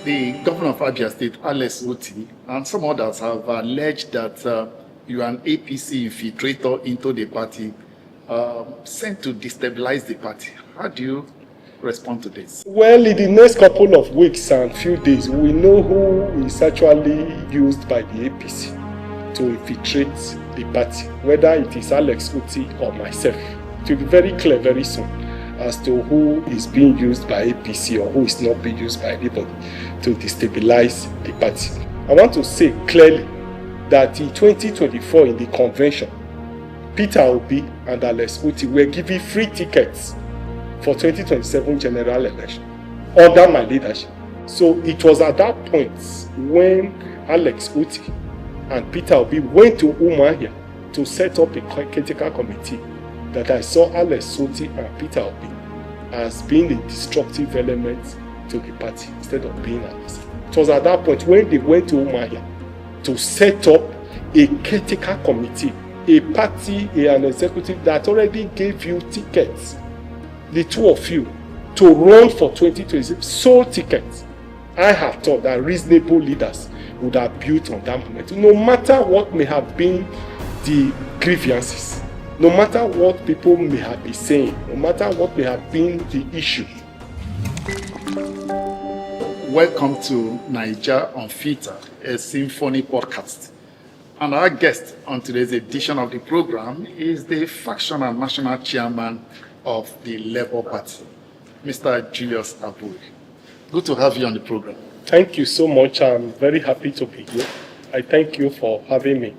The governor of Abia State, Alex Oti, and some others have alleged that you are an APC infiltrator into the party, sent to destabilize the party. How do you respond to this? Well, in the next couple of weeks and few days, we know who is actually used by the APC to infiltrate the party, whether it is Alex Oti or myself. It will be very clear very soon as to who is being used by APC or who is not being used by anybody to destabilize the party. I want to say clearly that in 2024 in the convention, Peter Obi and Alex Oti were given free tickets for 2027 general election under my leadership. So it was at that point when Alex Oti and Peter Obi went to Umuahia to set up a critical committee that I saw Alex Oti and Peter Obi as being a destructive element to the party instead of being an asset. It was at that point when they went to Umuahia to set up a critical committee, a party, an executive that already gave you tickets, the two of you, to run for 2026, sold tickets. I have thought that reasonable leaders would have built on that moment. No matter what may have been the grievances, no matter what people may have been saying, no matter what may have been the issue. Welcome to Naija on Filter, a symphony podcast. And our guest on today's edition of the program is the faction and national chairman of the Labour Party, Mr. Julius Abure. Good to have you on the program. Thank you so much. I'm very happy to be here. I thank you for having me.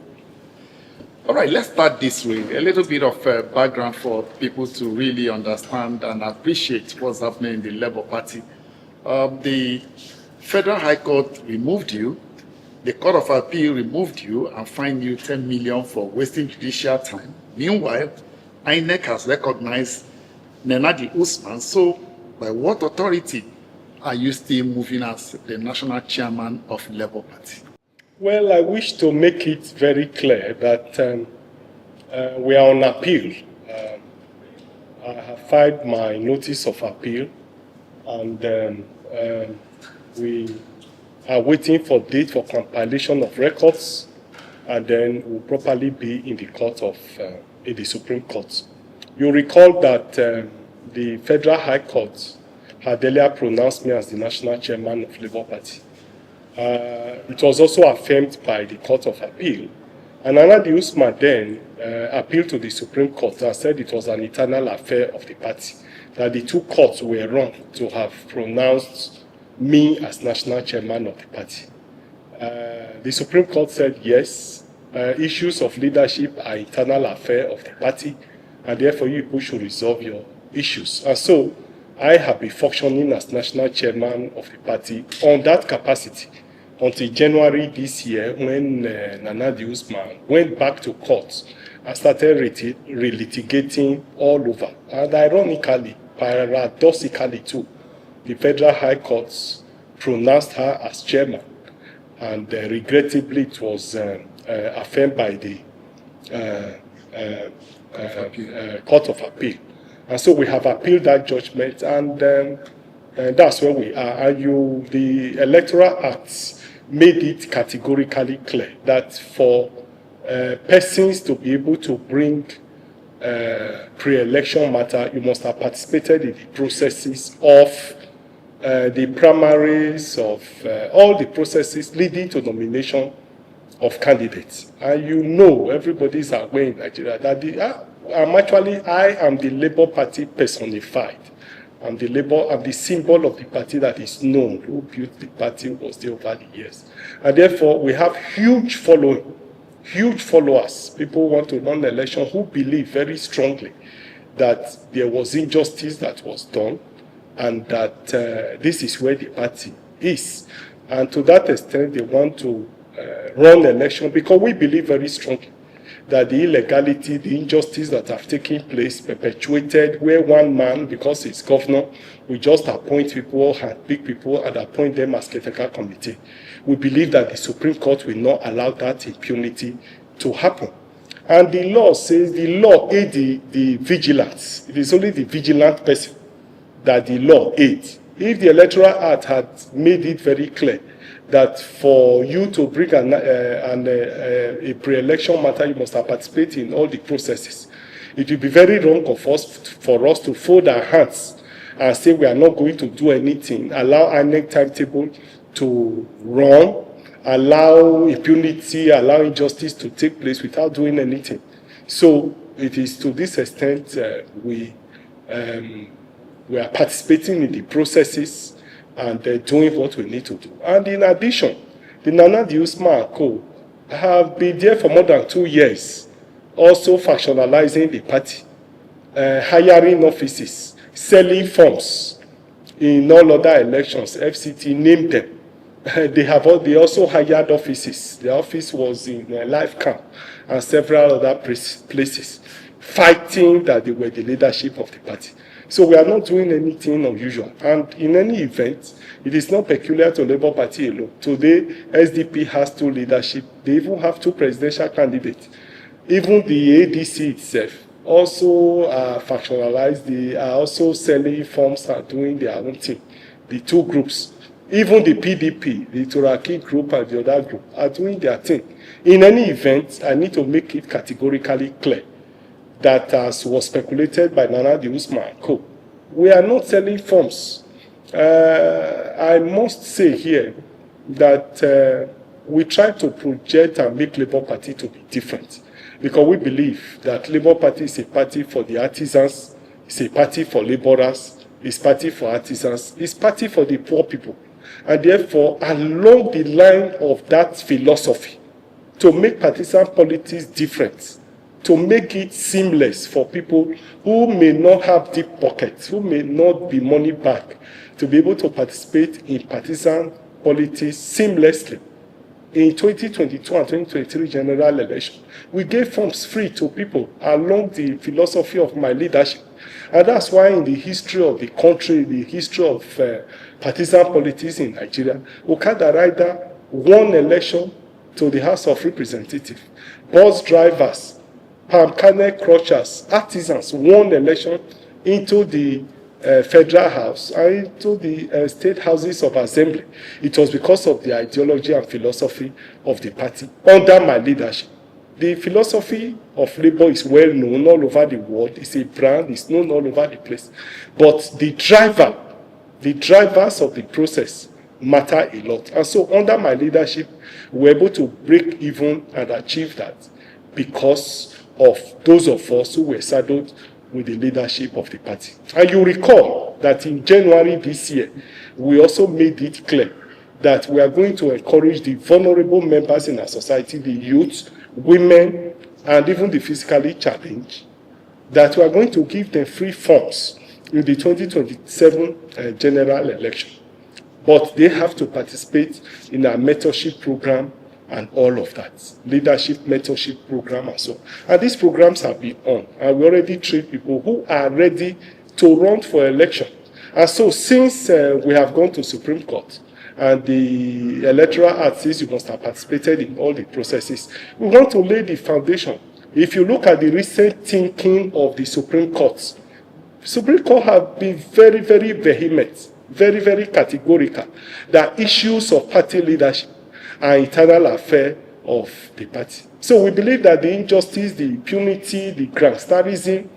All right, let's start this way. A little bit of background for people to really understand and appreciate what's happening in the Labour Party. The Federal High Court removed you. The Court of Appeal removed you and fined you 10 million for wasting judicial time. Meanwhile, INEC has recognized Nenadi Usman. So, by what authority are you still moving as the national chairman of Labour Party? Well, I wish to make it very clear that we are on appeal. I have filed my notice of appeal, and we are waiting for date for compilation of records, and then we'll properly be in the court of in the Supreme Court. You recall that the Federal High Court had earlier pronounced me as the national chairman of Labour Party. It was also affirmed by the Court of Appeal. And Nenadi Usman then appealed to the Supreme Court and said it was an internal affair of the party, that the two courts were wrong to have pronounced me as national chairman of the party. The Supreme Court said yes, issues of leadership are internal affair of the party, and therefore you people should resolve your issues. And so I have been functioning as national chairman of the party on that capacity until January this year, when Nenadi Usman went back to court and started relitigating all over. And ironically, paradoxically too, the Federal High Court pronounced her as chairman, and regrettably it was affirmed by the Court of Appeal. And so we have appealed that judgment, and that's where we are. And the Electoral Act made it categorically clear that for persons to be able to bring pre-election matter, you must have participated in the processes of the primaries, of all the processes leading to nomination of candidates. And everybody is aware in Nigeria that I am the Labour Party personified. I'm the symbol of the party that is known. Who built the party was there over the years. And therefore, we have huge following, huge followers. People want to run the election who believe very strongly that there was injustice that was done, and that this is where the party is. And to that extent, they want to run the election because we believe very strongly that the illegality, the injustice that have taken place, perpetuated, where one man, because he's governor, we just appoint people, pick people, and appoint them as caretaker committee. We believe that the Supreme Court will not allow that impunity to happen. And the law says the law aids the vigilance. It is only the vigilant person that the law aids. If the Electoral Act had made it very clear that for you to bring a pre-election matter, you must have participated in all the processes, it would be very wrong for us to fold our hands and say we are not going to do anything, allow INEC timetable to run, allow impunity, allow injustice to take place without doing anything. So it is to this extent we are participating in the processes and doing what we need to do. And in addition, the Nana de Usman Co. have been there for more than 2 years, also factionalizing the party, hiring offices, selling forms in all other elections. FCT named them. They also hired offices. The office was in Life Camp and several other places, fighting that they were the leadership of the party. So we are not doing anything unusual. And in any event, it is not peculiar to Labour Party alone. Today, SDP has 2 leadership. They even have 2 presidential candidates. Even the ADC itself also factionalized. They are also selling forms and doing their own thing. The 2 groups. Even the PDP, the Turaki group and the other group are doing their thing. In any event, I need to make it categorically clear that, as was speculated by Nana de Usman Co., we are not selling forms. I must say here that we try to project and make Labour Party to be different, because we believe that Labour Party is a party for the artisans, it's a party for labourers, it's a party for artisans, it's a party for the poor people. And therefore, along the line of that philosophy, to make partisan politics different, to make it seamless for people who may not have deep pockets, who may not be money back, to be able to participate in partisan politics seamlessly. In 2022 and 2023 general election, we gave forms free to people along the philosophy of my leadership. And that's why in the history of the country, the history of partisan politics in Nigeria, Okada rider won election to the House of Representatives. Bus drivers, palm kernel crushers, artisans won election into the Federal House and into the state houses of assembly. It was because of the ideology and philosophy of the party under my leadership. The philosophy of Labour is well known all over the world. It's a brand, it's known all over the place. But the drivers of the process matter a lot. And so under my leadership, we were able to break even and achieve that because of those of us who were saddled with the leadership of the party. And you recall that in January this year, we also made it clear that we are going to encourage the vulnerable members in our society, the youth, women, and even the physically challenged, that we are going to give them free forms in the 2027 general election. But they have to participate in our mentorship program and all of that, leadership mentorship program and so on. And these programs have been on, and we already train people who are ready to run for election. And so since we have gone to Supreme Court, and the Electoral Act says you must have participated in all the processes, we want to lay the foundation. If you look at the recent thinking of the Supreme Court have been very, very vehement, very, very categorical that issues of party leadership are internal affair of the party. So we believe that the injustice, the impunity, the gangsterism,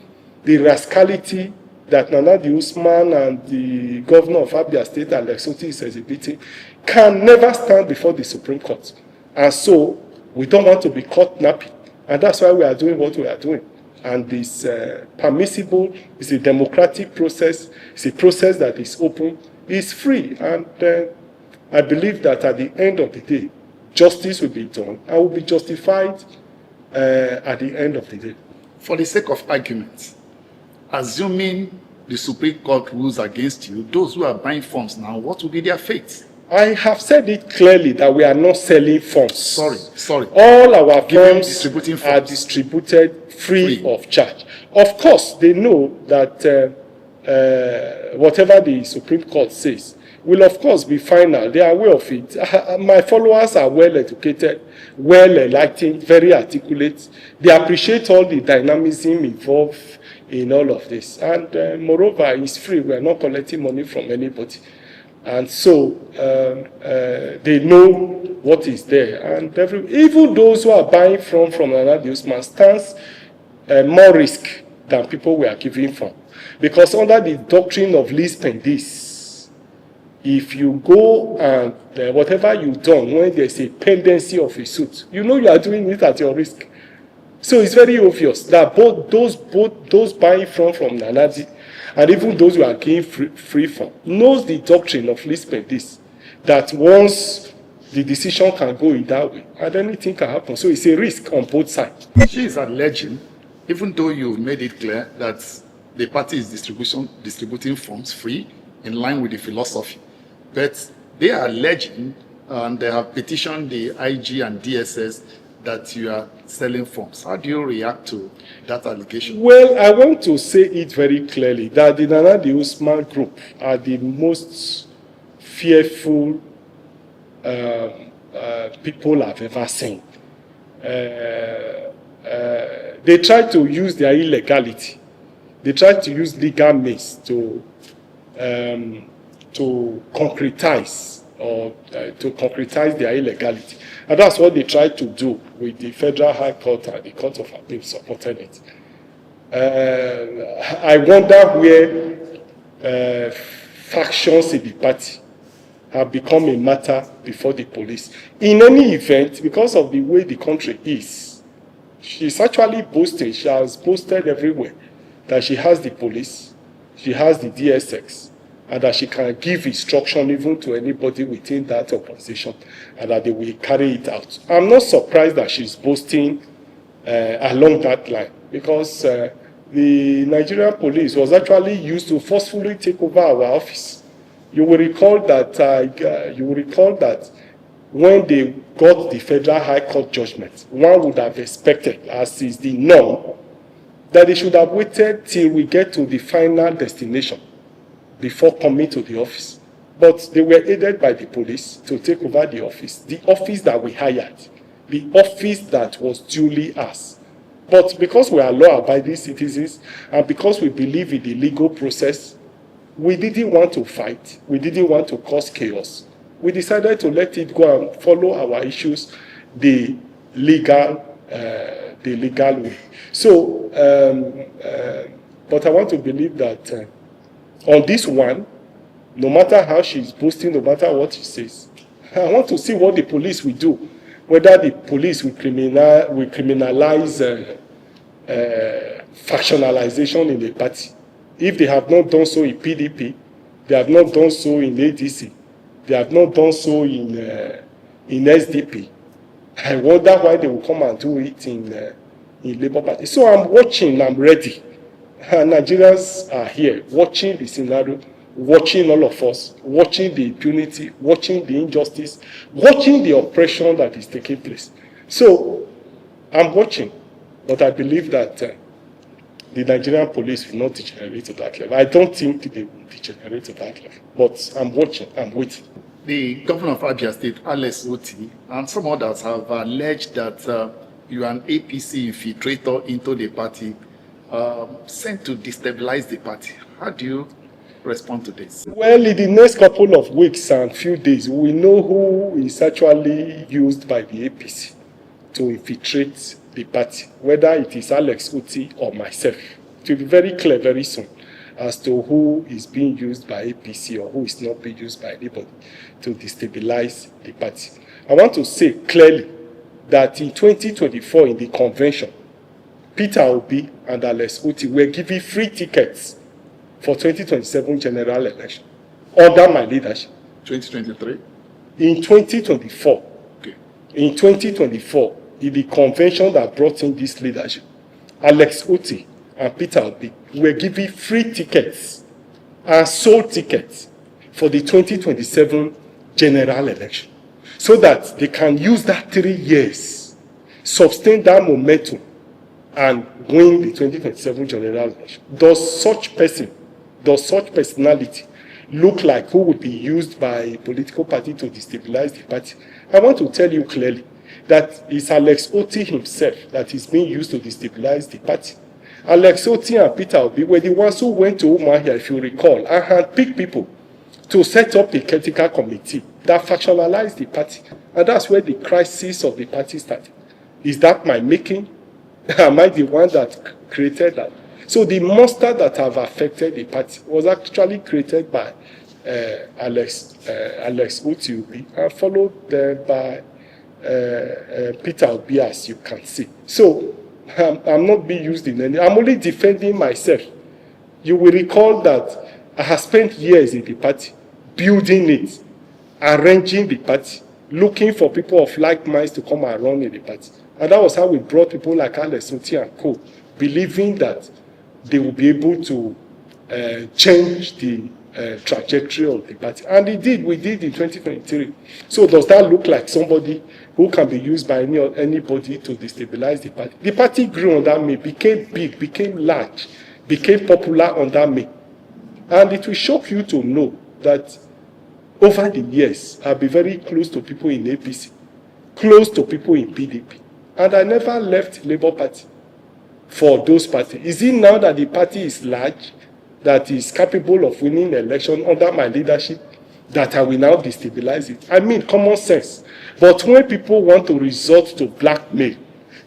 the rascality that Nana de Usman and the governor of Abure State, Alex Ottis, is exhibiting can never stand before the Supreme Court. And so we don't want to be caught napping. And that's why we are doing what we are doing. And it's permissible, it's a democratic process, it's a process that is open, it's free. And I believe that at the end of the day, justice will be done and will be justified at the end of the day. For the sake of argument, assuming the Supreme Court rules against you, those who are buying forms now, what will be their fate? I have said it clearly that we are not selling forms. Sorry. All our forms forms are distributed free of charge. Of course, they know that whatever the Supreme Court says will, of course, be final. They are aware of it. My followers are well educated, well enlightened, very articulate. They appreciate all the dynamism involved in all of this. And moreover, it's free. We are not collecting money from anybody. And so they know what is there. And even those who are buying from Nana the Usman stands more risk than people we are giving from. Because under the doctrine of lis pendis, if you go and whatever you've done, when there's a pendency of a suit, you know you are doing it at your risk. So it's very obvious that both those buying from Nanaji and even those who are getting free from knows the doctrine of lis pendis, that once the decision can go in that way and anything can happen. So it's a risk on both sides. She is alleging, even though you've made it clear that the party is distributing forms free in line with the philosophy, but they are alleging and they have petitioned the IG and DSS that you are selling forms. How do you react to that allegation? Well, I want to say it very clearly that the Nana the Usman group are the most fearful people I've ever seen. They try to use their illegality. They try to use legal means to concretize their illegality. And that's what they tried to do with the Federal High Court and the Court of Appeal supporting it. I wonder where factions in the party have become a matter before the police. In any event, because of the way the country is, she's actually boasting, she has boasted everywhere that she has the police, she has the DSX, and that she can give instruction even to anybody within that organization, and that they will carry it out. I'm not surprised that she's boasting along that line, because the Nigerian police was actually used to forcefully take over our office. You will recall that when they got the Federal High Court judgment, one would have expected, as is the norm, that they should have waited till we get to the final destination before coming to the office. But they were aided by the police to take over the office that we hired, the office that was duly ours. But because we are law-abiding citizens and because we believe in the legal process, we didn't want to fight, we didn't want to cause chaos. We decided to let it go and follow our issues the legal way. So, but I want to believe that on this one, no matter how she's boasting, no matter what she says, I want to see what the police will do. Whether the police will criminalize factionalization in the party. If they have not done so in PDP, they have not done so in ADC, they have not done so in SDP, I wonder why they will come and do it in Labour Party. So I'm watching, I'm ready. Nigerians are here watching the scenario, watching all of us, watching the impunity, watching the injustice, watching the oppression that is taking place. So I'm watching, but I believe that the Nigerian police will not degenerate to that level. I don't think they will degenerate to that level, but I'm watching, I'm waiting. The governor of Abia State, Alex Ottis, and some others have alleged that you are an APC infiltrator into the party, sent to destabilize the party. How do you respond to this? Well, in the next couple of weeks and few days, we know who is actually used by the APC to infiltrate the party, whether it is Alex Ottis or myself. It will be very clear very soon as to who is being used by APC or who is not being used by anybody to destabilize the party. I want to say clearly that in 2024 in the convention, Peter Obi and Alex Ottis were given free tickets for 2027 general election under my leadership. 2023? In 2024. Okay. In 2024, in the convention that brought in this leadership, Alex Ottis and Peter Obi were given free tickets and sold tickets for the 2027 general election so that they can use that 3 years, sustain that momentum, and win the 2027 general election. Does such personality look like who would be used by a political party to destabilize the party? I want to tell you clearly that it's Alex Ottis himself that is being used to destabilize the party. Alex Ottis and Peter Obi were the ones who went to Umuahia, if you recall, and handpicked people to set up a critical committee that factionalized the party. And that's where the crisis of the party started. Is that my making? Am I the one that created that? So the monster that have affected the party was actually created by Alex Ottis and followed by Peter Obi, as you can see. So I'm not being used in any. I'm only defending myself. You will recall that I have spent years in the party, building it, arranging the party, looking for people of like minds to come and run in the party. And that was how we brought people like Alex Ottis and co, believing that they will be able to change the trajectory of the party. And indeed, we did in 2023. So does that look like somebody who can be used by anybody to destabilize the party? The party grew under me, became big, became large, became popular under me. And it will shock you to know that over the years, I've been very close to people in APC, close to people in PDP. And I never left Labour Party for those parties. Is it now that the party is large, that is capable of winning election under my leadership, that I will now destabilize it? I mean, common sense. But when people want to resort to blackmail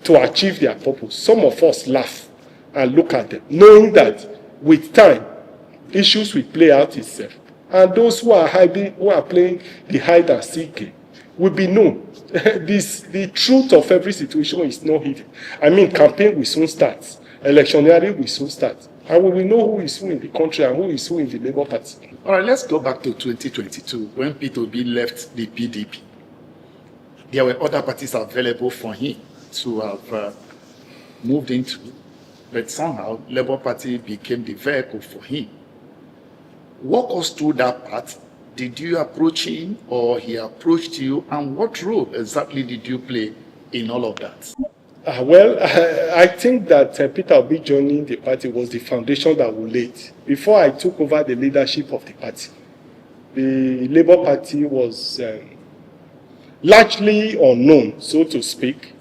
to achieve their purpose, some of us laugh and look at them, knowing that with time, issues will play out itself. And those who are hiding, who are playing the hide and seek game, will be known. The truth of every situation is not hidden. I mean, campaign will soon start. Electioneering will soon start. And we will know who is who in the country and who is who in the Labour Party. All right, let's go back to 2022, when Peter Obi left the PDP. There were other parties available for him to have moved into, but somehow Labour Party became the vehicle for him. Walk us through that part. Did you approach him or he approached you? And what role exactly did you play in all of that? I think that Peter Obi joining the party was the foundation that we laid. Before I took over the leadership of the party, the Labour Party was largely unknown, so to speak.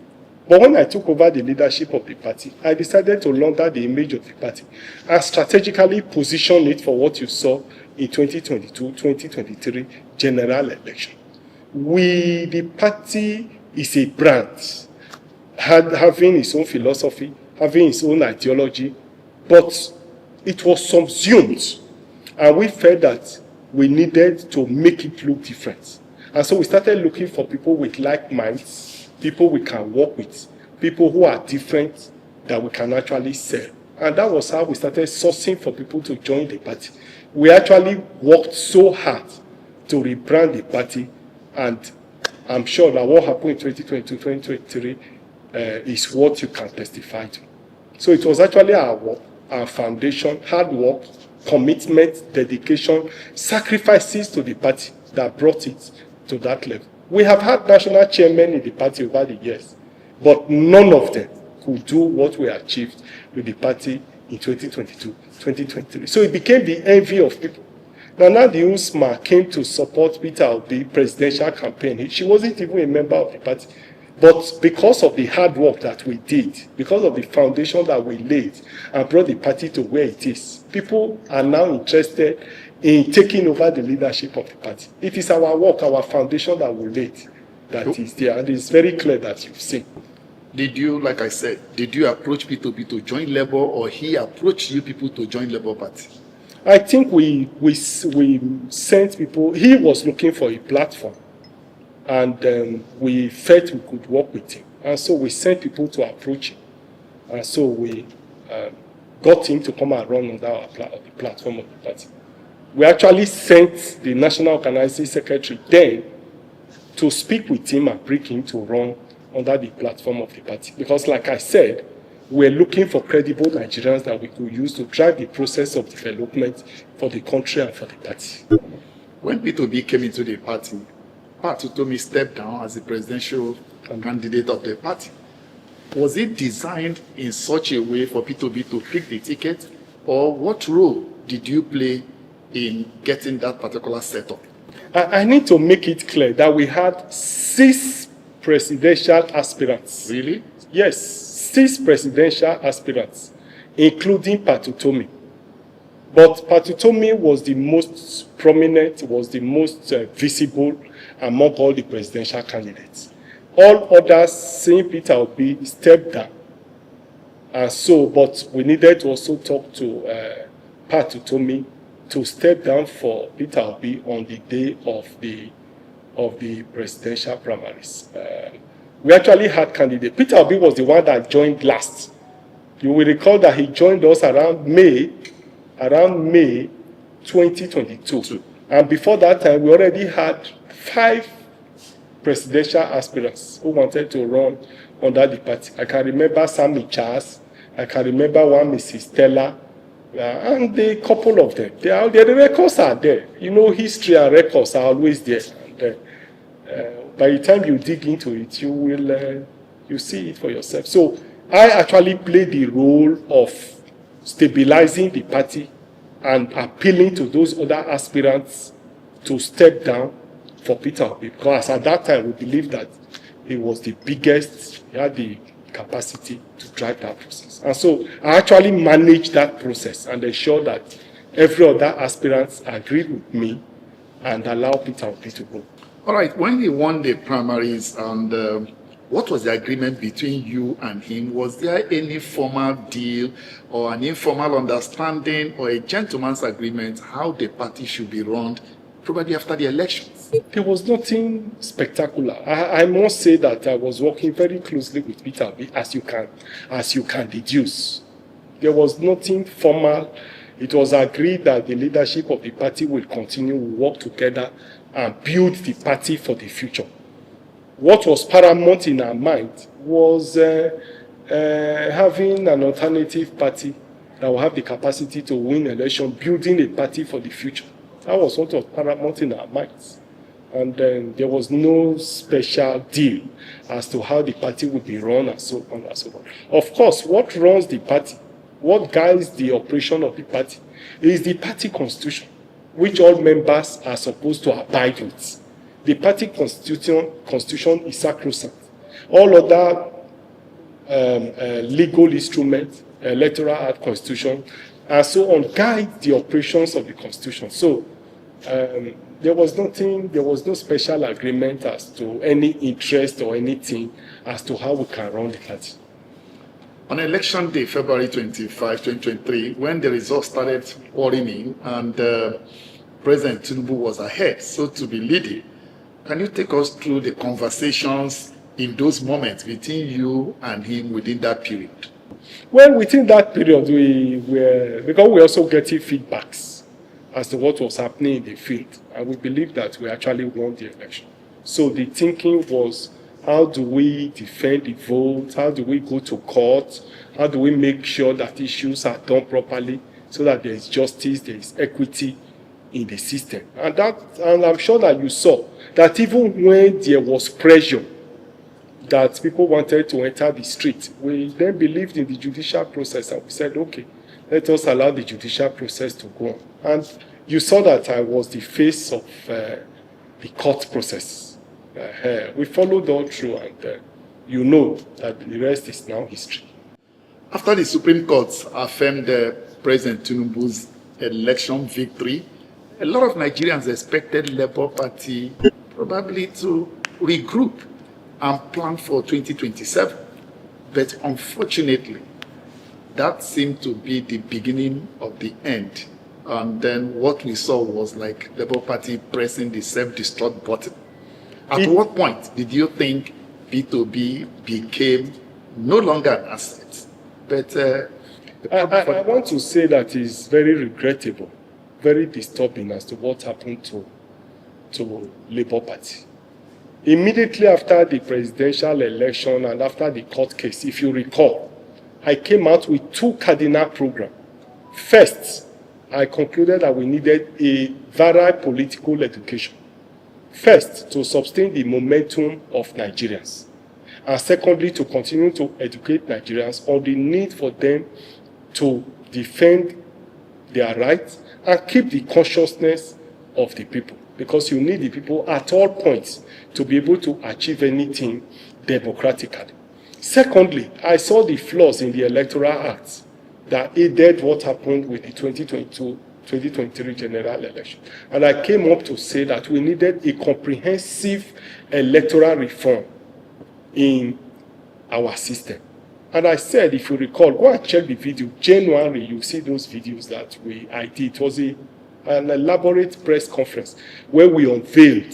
But when I took over the leadership of the party, I decided to launder the image of the party and strategically position it for what you saw in 2022-2023 general election. The party is a brand, having its own philosophy, having its own ideology, but it was subsumed, and we felt that we needed to make it look different. And so we started looking for people with like minds, people we can work with, people who are different that we can actually sell. And that was how we started sourcing for people to join the party. We actually worked so hard to rebrand the party, and I'm sure that what happened in 2022-2023 is what you can testify to. So it was actually our work, our foundation, hard work, commitment, dedication, sacrifices to the party that brought it to that level. We have had national chairmen in the party over the years, but none of them could do what we achieved with the party in 2022-2023. So it became the envy of people. Nana Usma came to support Peter Obi presidential campaign. She wasn't even a member of the party. But because of the hard work that we did, because of the foundation that we laid and brought the party to where it is, people are now interested in taking over the leadership of the party. It is our work, our foundation that we laid that is there. And it's very clear that you've seen. Did you, like I said, did you approach Peter Obi to join Labour, or he approached you people to join Labour Party? I think we sent people. He was looking for a platform, and we felt we could work with him. And so we sent people to approach him. And so we got him to come and run under the platform of the party. We actually sent the National Organizing Secretary then to speak with him and bring him to run under the platform of the party. Because like I said, we're looking for credible Nigerians that we could use to drive the process of development for the country and for the party. When Peter Obi came into the party, Utomi stepped down as the presidential candidate of the party. Was it designed in such a way for Peter Obi to pick the ticket, or what role did you play in getting that particular setup? I need to make it clear that we had 6 presidential aspirants. Really? Yes, 6 presidential aspirants including Pat Utomi. But Pat Utomi was the most prominent, was the most visible among all the presidential candidates. All others, seeing Peter Obi, stepped down. And so, but we needed to also talk to Pat Utomi to step down for Peter Obi on the day of the presidential primaries. We actually had candidates. Peter Obi was the one that joined last. You will recall that he joined us around May 2022. And before that time, we already had 5 presidential aspirants who wanted to run under the party. I can remember Sammy Charles. I can remember one Mrs. Stella. And a couple of them. The records are there. You know, history and records are always there. And, by the time you dig into it, you will you see it for yourself. So I actually played the role of stabilizing the party and appealing to those other aspirants to step down for Peter Obi, because at that time we believed that he was the biggest, he had the capacity to drive that process. And so I actually managed that process and ensured that every other aspirant agreed with me and allowed Peter Obi to go. All right, when he won the primaries, and what was the agreement between you and him? Was there any formal deal or an informal understanding or a gentleman's agreement how the party should be run, probably after the elections? There was nothing spectacular. I must say that I was working very closely with Peter Obi, as you can deduce. There was nothing formal. It was agreed that the leadership of the party will continue to work together and build the party for the future. What was paramount in our mind was having an alternative party that will have the capacity to win election, building a party for the future. That was what was paramount in our minds. And there was no special deal as to how the party would be run and so on and so on. Of course, what runs the party, what guides the operation of the party, is the party constitution, which all members are supposed to abide with. The party constitution is sacrosanct. All other legal instruments, electoral act, constitution, and so on, guide the operations of the constitution. So there was no special agreement as to any interest or anything as to how we can run the party. On election day, February 25, 2023, when the results started pouring in and President Tinubu was ahead, so to be leading, can you take us through the conversations in those moments between you and him within that period? Well, within that period, because we also getting feedbacks as to what was happening in the field, and we believe that we actually won the election. So the thinking was, how do we defend the vote? How do we go to court? How do we make sure that issues are done properly so that there is justice, there is equity in the system? And I'm sure that you saw that even when there was pressure that people wanted to enter the street, we then believed in the judicial process and we said, okay, let us allow the judicial process to go on. And you saw that I was the face of the court process. We followed all through, and you know that the rest is now history. After the Supreme Court affirmed President Tinubu's election victory, a lot of Nigerians expected Labour Party probably to regroup and plan for 2027. But unfortunately, that seemed to be the beginning of the end. And then what we saw was like Labour Party pressing the self-destruct button. At what point did you think B2B became no longer an asset? But I want to say that it's very regrettable, very disturbing as to what happened to Labour Party. Immediately after the presidential election and after the court case, if you recall, I came out with 2 cardinal programs. First, I concluded that we needed a varied political education. First, to sustain the momentum of Nigerians. And secondly, to continue to educate Nigerians on the need for them to defend their rights and keep the consciousness of the people. Because you need the people at all points to be able to achieve anything democratically. Secondly, I saw the flaws in the Electoral Act that aided what happened with the 2023 general election. And I came up to say that we needed a comprehensive electoral reform in our system. And I said, if you recall, go and check the video. January, you see those videos that I did. It was an elaborate press conference where we unveiled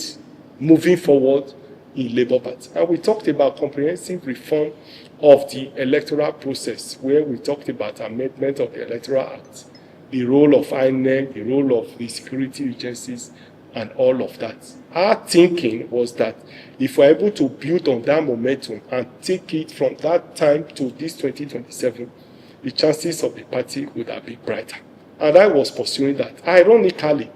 moving forward in Labour Party. And we talked about comprehensive reform of the electoral process, where we talked about amendment of the Electoral Act, the role of INEC, the role of the security agencies, and all of that. Our thinking was that if we're able to build on that momentum and take it from that time to this 2027, the chances of the party would have been brighter. And I was pursuing that. Ironically,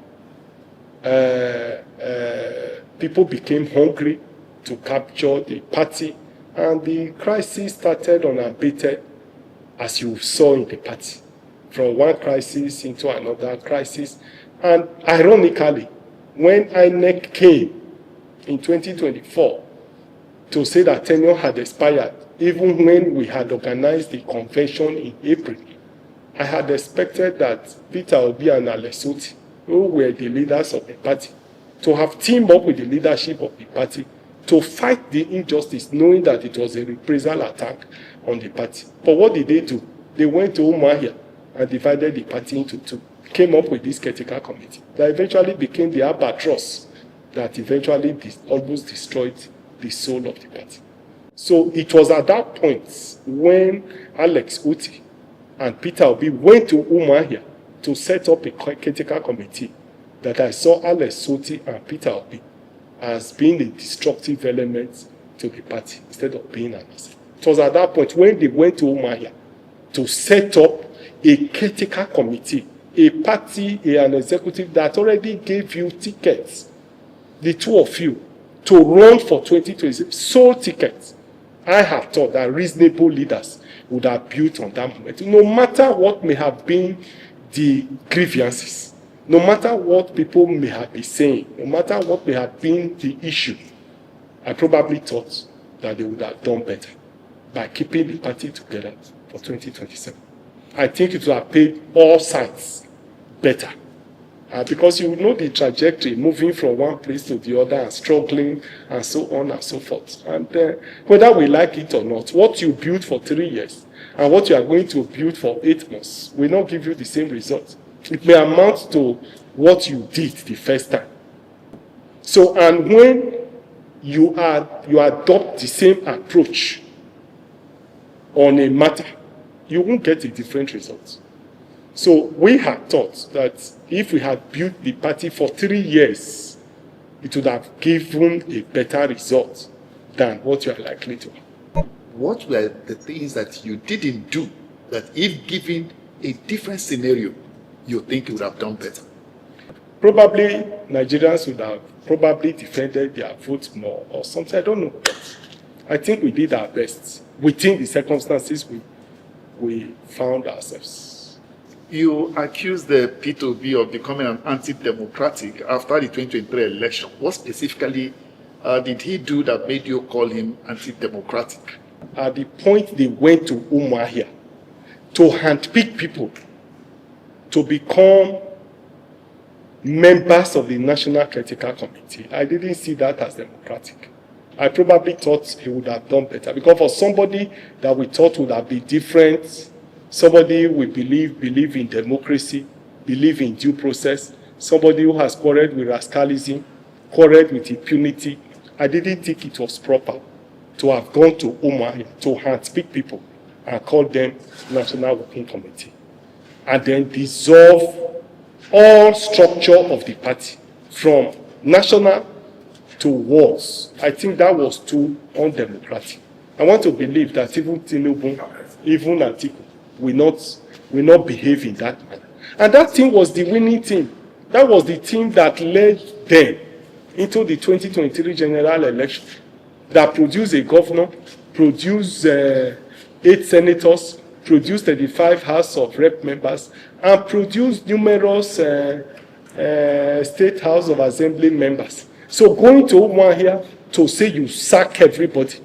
people became hungry to capture the party, and the crisis started unabated, as you saw in the party, from one crisis into another crisis. And ironically, when INEC came in 2024 to say that tenure had expired, even when we had organized the convention in April, I had expected that Peter Obi and Alex Otti, who were the leaders of the party, to have teamed up with the leadership of the party to fight the injustice, knowing that it was a reprisal attack on the party. But what did they do? They went to Umuahia and divided the party into two, came up with this caretaker committee that eventually became the albatross that eventually almost destroyed the soul of the party. So it was at that point when Alex Otti and Peter Obi went to Umuahia to set up a caretaker committee that I saw Alex Otti and Peter Obi as being a destructive element to the party instead of being an asset. It was at that point when they went to Umuahia to set up a caretaker committee, a party, an executive that already gave you tickets, the two of you, to run for 2026, sold tickets. I have thought that reasonable leaders would have built on that moment. No matter what may have been the grievances, no matter what people may have been saying, no matter what may have been the issue, I probably thought that they would have done better by keeping the party together for 2027. I think it would have paid all sides better. Because you know the trajectory, moving from one place to the other and struggling and so on and so forth. And whether we like it or not, what you built for 3 years and what you are going to build for 8 months will not give you the same result. It may amount to what you did the first time. So, and when you adopt the same approach on a matter, you won't get a different result. So we had thought that if we had built the party for 3 years, it would have given a better result than what you are likely to have. What were the things that you didn't do that if given a different scenario, you think you would have done better? Probably Nigerians would have probably defended their vote more or something. I don't know. I think we did our best within the circumstances we found ourselves. You accused the P2B of becoming an anti-democratic after the 2023 election. What specifically did he do that made you call him anti-democratic? At the point they went to Umuahia to handpick people to become members of the National Caretaker Committee, I didn't see that as democratic. I probably thought he would have done better, because for somebody that we thought would have been different, somebody we believe in democracy, believe in due process, somebody who has quarreled with rascalism, quarreled with impunity, I didn't think it was proper to have gone to Umuahia to handpick people and call them National Working Committee, and then dissolve all structure of the party from national to wards. I think that was too undemocratic. I want to believe that even Tinubu, even Atiku, will not behave in that manner. And that team was the winning team. That was the team that led them into the 2023 general election, that produced a governor, produced 8 senators, produced 35 House of Rep members, and produced numerous State House of Assembly members. So going to one here to say you sack everybody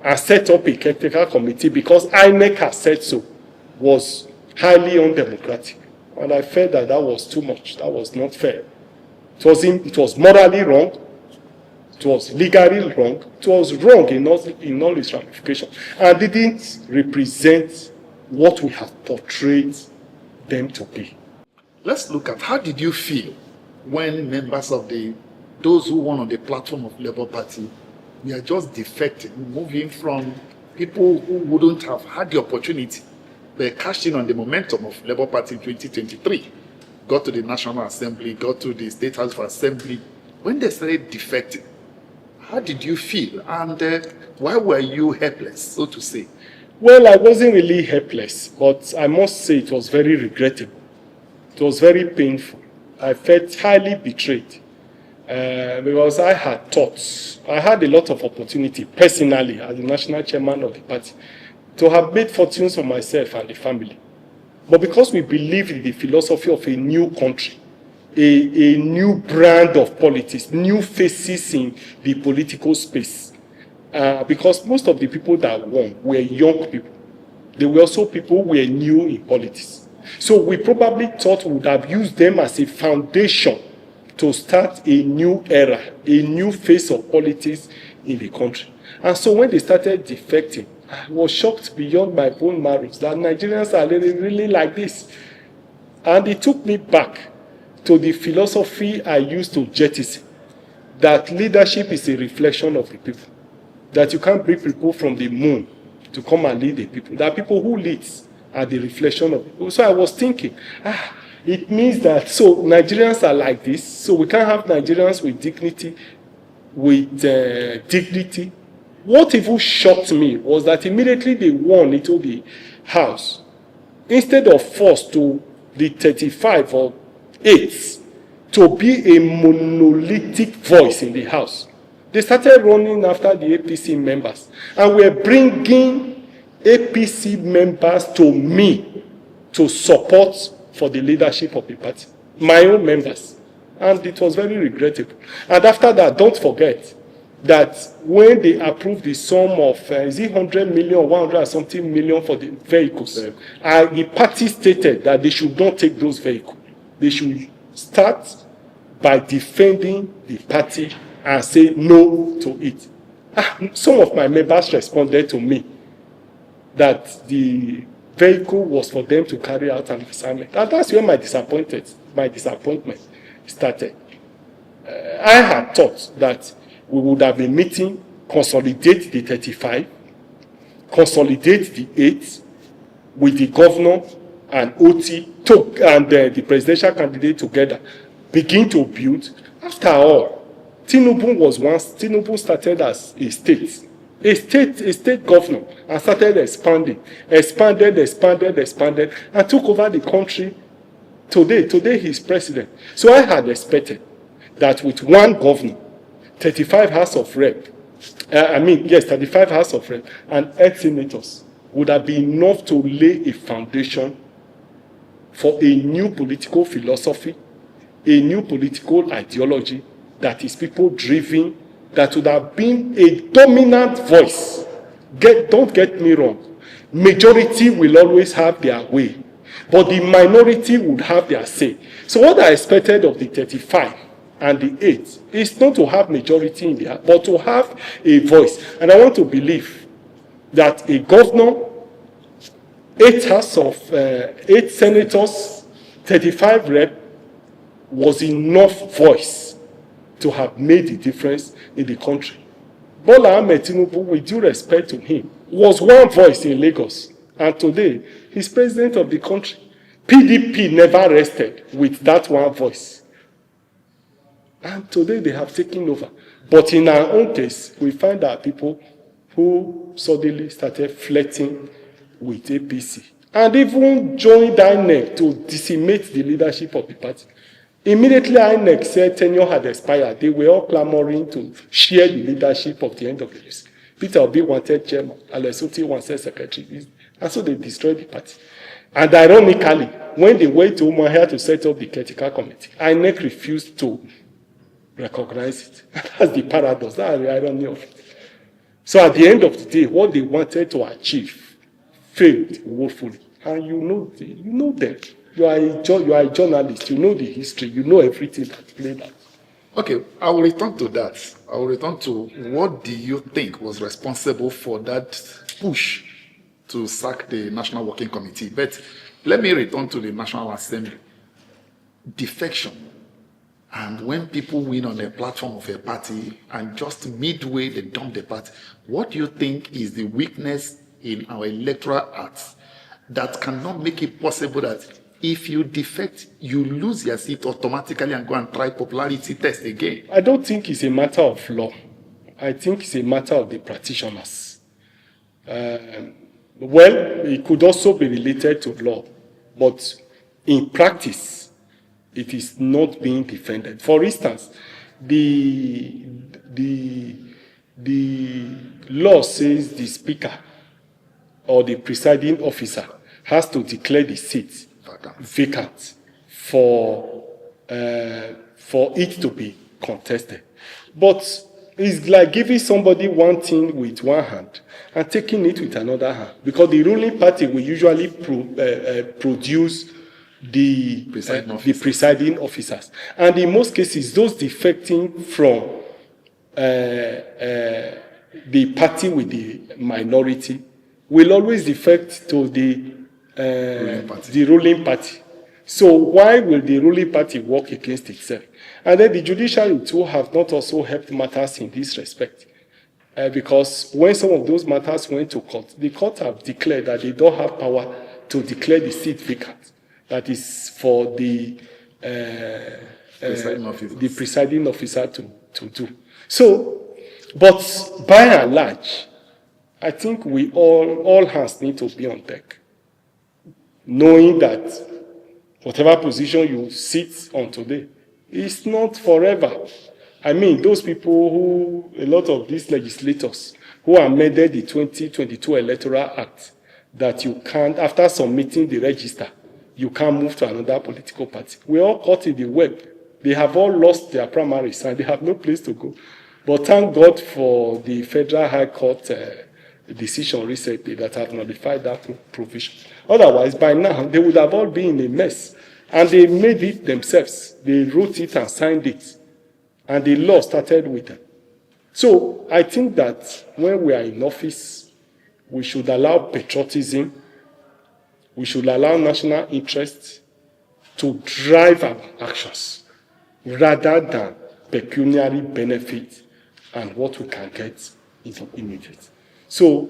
and set up a caretaker committee because INEC has said so was highly undemocratic. And I felt that that was too much. That was not fair. It was morally wrong. It was legally wrong. It was wrong in all its ramifications. And didn't represent what we have portrayed them to be. Let's look at how did you feel when members of those who won on the platform of Labour Party were just defecting, moving from people who wouldn't have had the opportunity, but cashed in on the momentum of Labour Party in 2023, got to the National Assembly, got to the State House of Assembly. When they started defecting, how did you feel? And why were you helpless, so to say? Well, I wasn't really helpless, but I must say it was very regrettable. It was very painful. I felt highly betrayed because I had thoughts. I had a lot of opportunity personally as the national chairman of the party to have made fortunes for myself and the family. But because we believe in the philosophy of a new country, a new brand of politics, new faces in the political space, because most of the people that won were young people. They were also people who were new in politics. So we probably thought we would have used them as a foundation to start a new era, a new phase of politics in the country. And so when they started defecting, I was shocked beyond my bone marrow that Nigerians are really like this. And it took me back to the philosophy I used to jettison, that leadership is a reflection of the people, that you can't bring people from the moon to come and lead the people. There are people who lead are the reflection of people. So I was thinking, it means that, so Nigerians are like this, so we can't have Nigerians with dignity, What even shocked me was that immediately they won into the House, instead of forced to the 35 or 8 to be a monolithic voice in the House, they started running after the APC members and were bringing APC members to me to support for the leadership of the party, my own members. And it was very regrettable. And after that, don't forget that when they approved the sum of, is it 100 million, 100 and something million for the vehicles, the party stated that they should not take those vehicles. They should start by defending the party and say no to it. Some of my members responded to me that the vehicle was for them to carry out an assignment. And that's where my disappointment started. I had thought that we would have a meeting, consolidate the 35, consolidate the 8 with the governor and OT and the presidential candidate together, begin to build. After all, Tinubu started as a state governor and started expanded, and took over the country. Today he's president. So I had expected that with one governor, 35 House of Rep, 35 House of Rep and 8 senators would have been enough to lay a foundation for a new political philosophy, a new political ideology that is people-driven, that would have been a dominant voice. Don't get me wrong. Majority will always have their way, but the minority would have their say. So what I expected of the 35 and the 8 is not to have majority in the house, but to have a voice. And I want to believe that a governor, 8 senators, 35 rep was enough voice to have made a difference in the country. Bola Ahmed Tinubu, with due respect to him, was one voice in Lagos, and today he's president of the country. PDP never rested with that one voice, and today they have taken over. But in our own case, we find that people who suddenly started flirting with APC and even joined INEC to decimate the leadership of the party. Immediately INEC said tenure had expired, they were all clamoring to share the leadership of the end of the year. Peter Obi wanted chairman, Alex Otti wanted secretary, and so they destroyed the party. And ironically, when they went to Umuahia to set up the critical committee, INEC refused to recognize it. That's the paradox, that's the irony of it. So at the end of the day, what they wanted to achieve failed woefully. and you know them. You are a journalist. You know the history. You know everything that played out. Okay, I will return to that. I will return to what do you think was responsible for that push to sack the National Working Committee? But let me return to the National Assembly. Defection. And when people win on the platform of a party and just midway they dump the party, what do you think is the weakness in our electoral acts that cannot make it possible that if you defect, you lose your seat automatically and go and try popularity test again? I don't think it's a matter of law. I think it's a matter of the practitioners. Well, it could also be related to law, but in practice, it is not being defended. For instance, the law says the speaker or the presiding officer has to declare the seat vacant for it to be contested. But it's like giving somebody one thing with one hand and taking it with another hand, because the ruling party will usually produce the presiding officers. And in most cases, those defecting from the party with the minority will always defect to the ruling party. So why will the ruling party work against itself? And then the judiciary too have not also helped matters in this respect. Because when some of those matters went to court, the court have declared that they don't have power to declare the seat vacant. That is for the presiding officer to do. So, but by and large, I think we all hands need to be on deck, knowing that whatever position you sit on today is not forever. I mean, those people who, a lot of these legislators who amended the 2022 Electoral Act, that you can't, after submitting the register, you can't move to another political party. We're all caught in the web. They have all lost their primaries and they have no place to go. But thank God for the Federal High Court decision recently that have nullified that provision. Otherwise, by now, they would have all been in a mess. And they made it themselves. They wrote it and signed it. And the law started with them. So I think that when we are in office, we should allow patriotism, we should allow national interest to drive our actions rather than pecuniary benefit and what we can get is immediate. So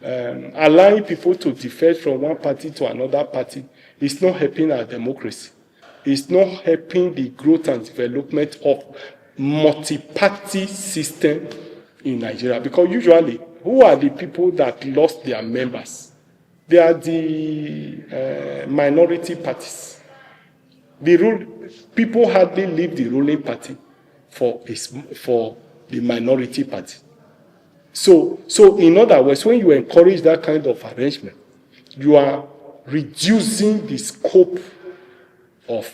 allowing people to defect from one party to another party is not helping our democracy. It's not helping the growth and development of multi-party system in Nigeria. Because usually, who are the people that lost their members? They are the minority parties. People hardly leave the ruling party for the minority party. So in other words, when you encourage that kind of arrangement, you are reducing the scope of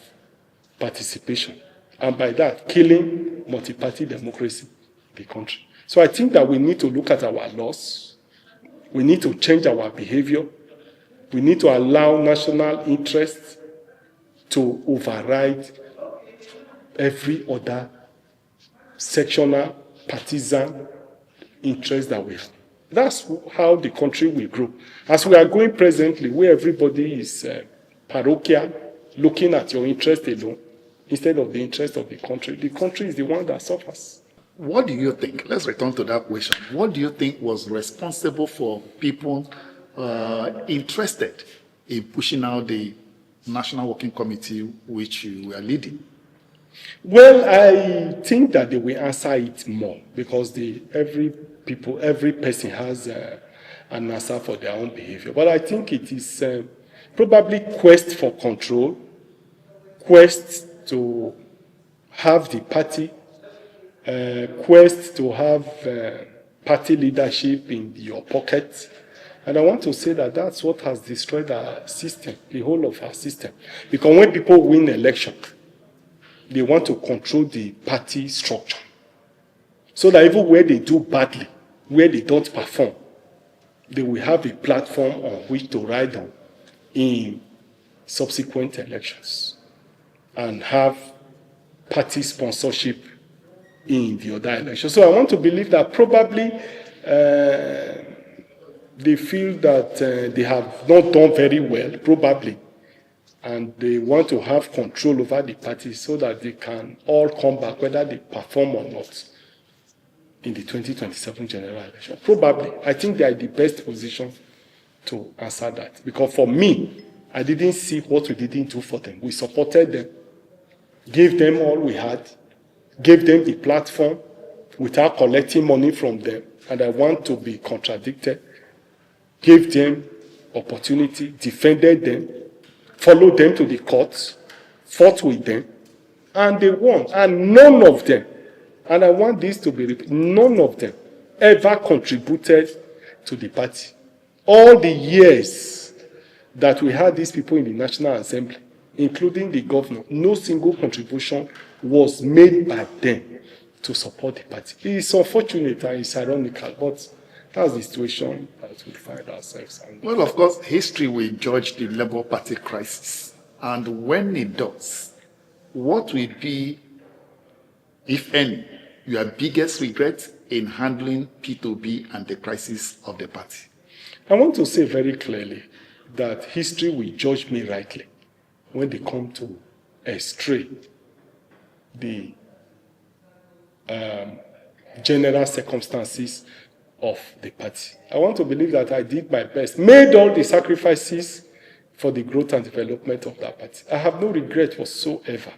participation, and by that, killing multi-party democracy in the country. So I think that we need to look at our laws. We need to change our behavior. We need to allow national interest to override every other sectional, partisan interest that we have. That's how the country will grow. As we are going presently, where everybody is parochial, looking at your interest alone, instead of the interest of the country is the one that suffers. What do you think? Let's return to that question. What do you think was responsible for people interested in pushing out the National Working Committee which you were leading? Well, I think that they will answer it more because every person has an answer for their own behavior. But I think it is probably quest for control, quest to have the party, quest to have party leadership in your pocket. And I want to say that that's what has destroyed our system, the whole of our system. Because when people win election, they want to control the party structure. So that even where they do badly, where they don't perform, they will have a platform on which to ride on in subsequent elections and have party sponsorship in the other elections. So I want to believe that probably they feel that they have not done very well, probably, and they want to have control over the party so that they can all come back, whether they perform or not, in the 2027 general election. Probably. I think they are in the best position to answer that. Because for me, I didn't see what we didn't do for them. We supported them, gave them all we had, gave them the platform without collecting money from them, and I want to be contradicted, gave them opportunity, defended them, followed them to the courts, fought with them, and they won. And none of them, and I want this to be repeated, none of them ever contributed to the party. All the years that we had these people in the National Assembly, including the governor, no single contribution was made by them to support the party. It's unfortunate and it's ironical, but that's the situation that we find ourselves in. Well, of course, history will judge the Labour Party crisis. And when it does, what will be, if any, your biggest regret in handling P2B and the crisis of the party? I want to say very clearly that history will judge me rightly when they come to estray the general circumstances of the party. I want to believe that I did my best, made all the sacrifices for the growth and development of that party. I have no regret whatsoever.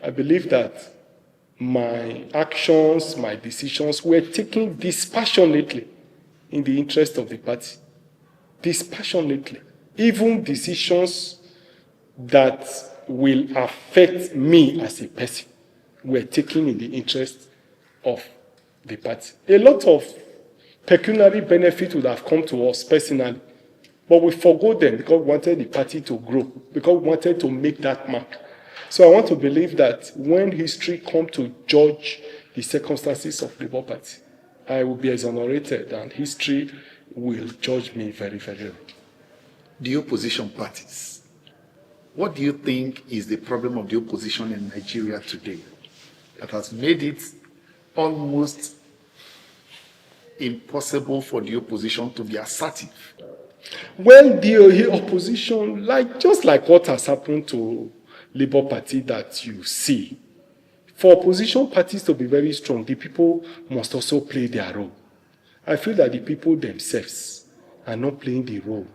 I believe that my actions, my decisions were taken dispassionately in the interest of the party. Dispassionately. Even decisions that will affect me as a person were taken in the interest of the party. A lot of pecuniary benefit would have come to us personally, but we forgo them because we wanted the party to grow, because we wanted to make that mark. So I want to believe that when history comes to judge the circumstances of the Labour Party, I will be exonerated and history will judge me very, very well. The opposition parties, what do you think is the problem of the opposition in Nigeria today that has made it almost impossible for the opposition to be assertive? Well, the opposition, just like what has happened to Labour Party that you see, for opposition parties to be very strong, the people must also play their role. I feel that the people themselves are not playing the role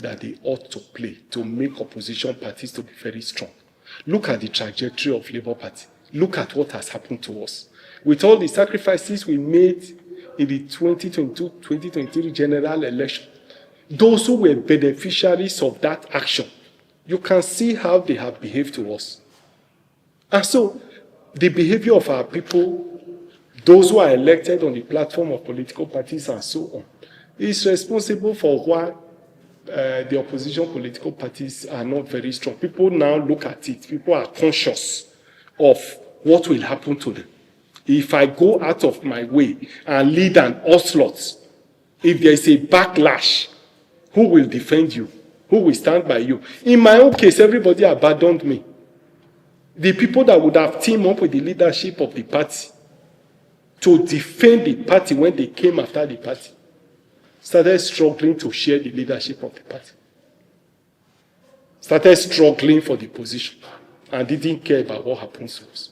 that they ought to play to make opposition parties to be very strong. Look at the trajectory of Labour Party. Look at what has happened to us. With all the sacrifices we made in the 2022-2023 general election, those who were beneficiaries of that action, you can see how they have behaved to us. And so, the behavior of our people, those who are elected on the platform of political parties and so on, is responsible for why the opposition political parties are not very strong. People now look at it. People are conscious of what will happen to them. If I go out of my way and lead an onslaught, if there is a backlash, who will defend you? Who will stand by you? In my own case, everybody abandoned me. The people that would have teamed up with the leadership of the party to defend the party when they came after the party started struggling to share the leadership of the party. Started struggling for the position and didn't care about what happens to us.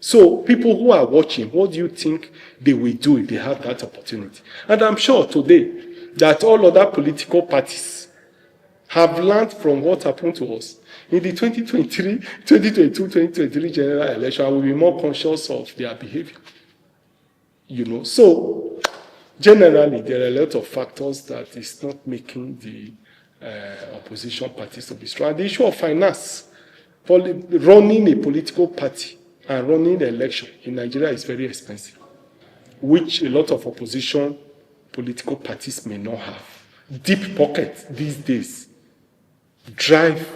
So people who are watching, what do you think they will do if they have that opportunity? And I'm sure today that all other political parties have learned from what happened to us in the 2022-2023 general election and will be more conscious of their behavior. So generally, there are a lot of factors that is not making the opposition parties to be strong. And the issue of finance, running a political party and running the election in Nigeria is very expensive, which a lot of opposition political parties may not have. Deep pockets these days drive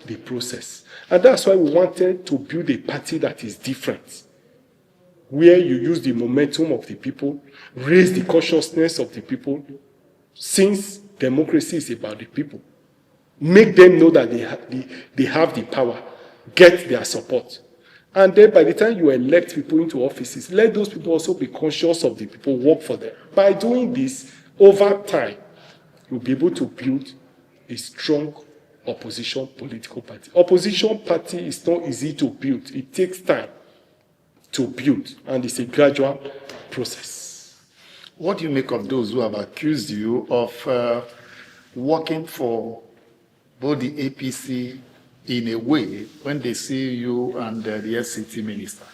the process. And that's why we wanted to build a party that is different, where you use the momentum of the people, raise the consciousness of the people, since democracy is about the people, make them know that they have the power, get their support. And then by the time you elect people into offices, let those people also be conscious of the people who work for them. By doing this, over time, you'll be able to build a strong opposition political party. Opposition party is not easy to build. It takes time to build, and it's a gradual process. What do you make of those who have accused you of working for both the APC in a way when they see you and the FCT minister?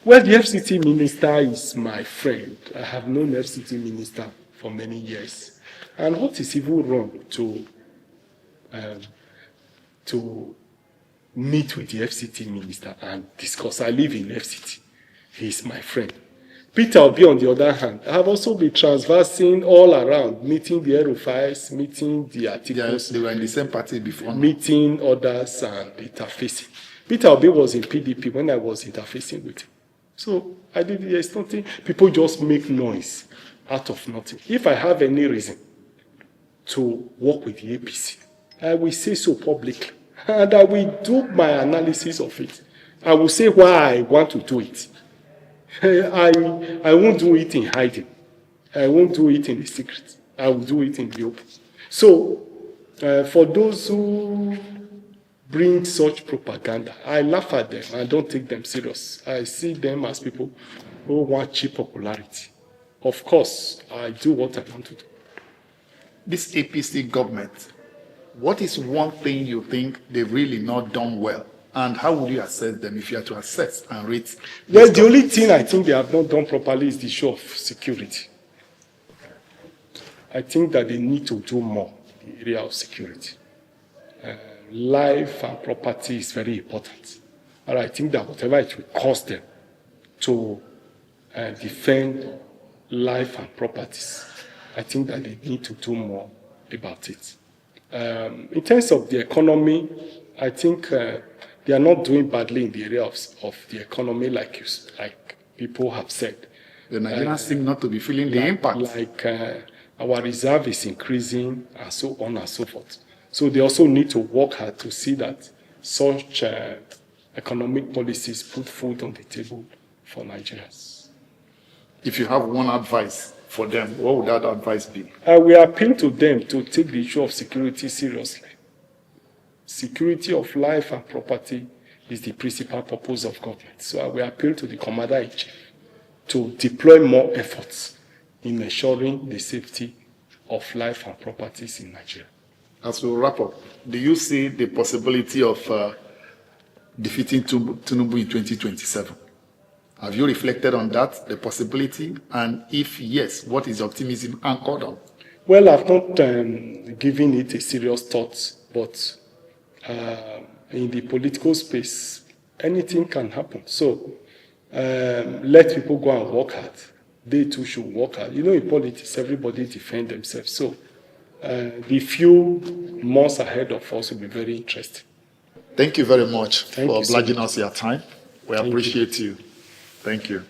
Well, the FCT minister is my friend. I have known the FCT minister for many years. And what is even wrong to meet with the FCT minister and discuss? I live in FCT. He is my friend. Peter Obi, on the other hand, I have also been transversing all around, meeting the RFIs, meeting the articles. They were in the same party before. Meeting others and interfacing. Peter Obi was in PDP when I was interfacing with him. So there's nothing, people just make noise out of nothing. If I have any reason to work with the APC, I will say so publicly. And I will do my analysis of it. I will say why I want to do it. I won't do it in hiding. I won't do it in the secret. I will do it in the open. So, for those who bring such propaganda, I laugh at them. I don't take them serious. I see them as people who want cheap popularity. Of course, I do what I want to do. This APC government, what is one thing you think they've really not done well? And how would you assess them if you had to assess and rate? Well, the only thing I think they have not done properly is the issue of security. I think that they need to do more in the area of security. Life and property is very important. And I think that whatever it will cost them to defend life and properties, I think that they need to do more about it. In terms of the economy, I think they are not doing badly in the area of the economy, like people have said. The Nigerians seem not to be feeling the impact. Like our reserve is increasing, and so on and so forth. So they also need to work hard to see that such economic policies put food on the table for Nigerians. If you have one advice for them, what would that advice be? We appeal to them to take the issue of security seriously. Security of life and property is the principal purpose of government. So we appeal to the Commander-in-Chief to deploy more efforts in ensuring the safety of life and properties in Nigeria. As we wrap up, do you see the possibility of defeating Tinubu in 2027? Have you reflected on that, the possibility? And if yes, what is optimism anchored on? Well, I've not given it a serious thought, but in the political space, anything can happen. So let people go and work hard. They too should work hard. You know, in politics, everybody defends themselves. So the few months ahead of us will be very interesting. Thank you very much for obliging so us your time. We appreciate you. Thank you.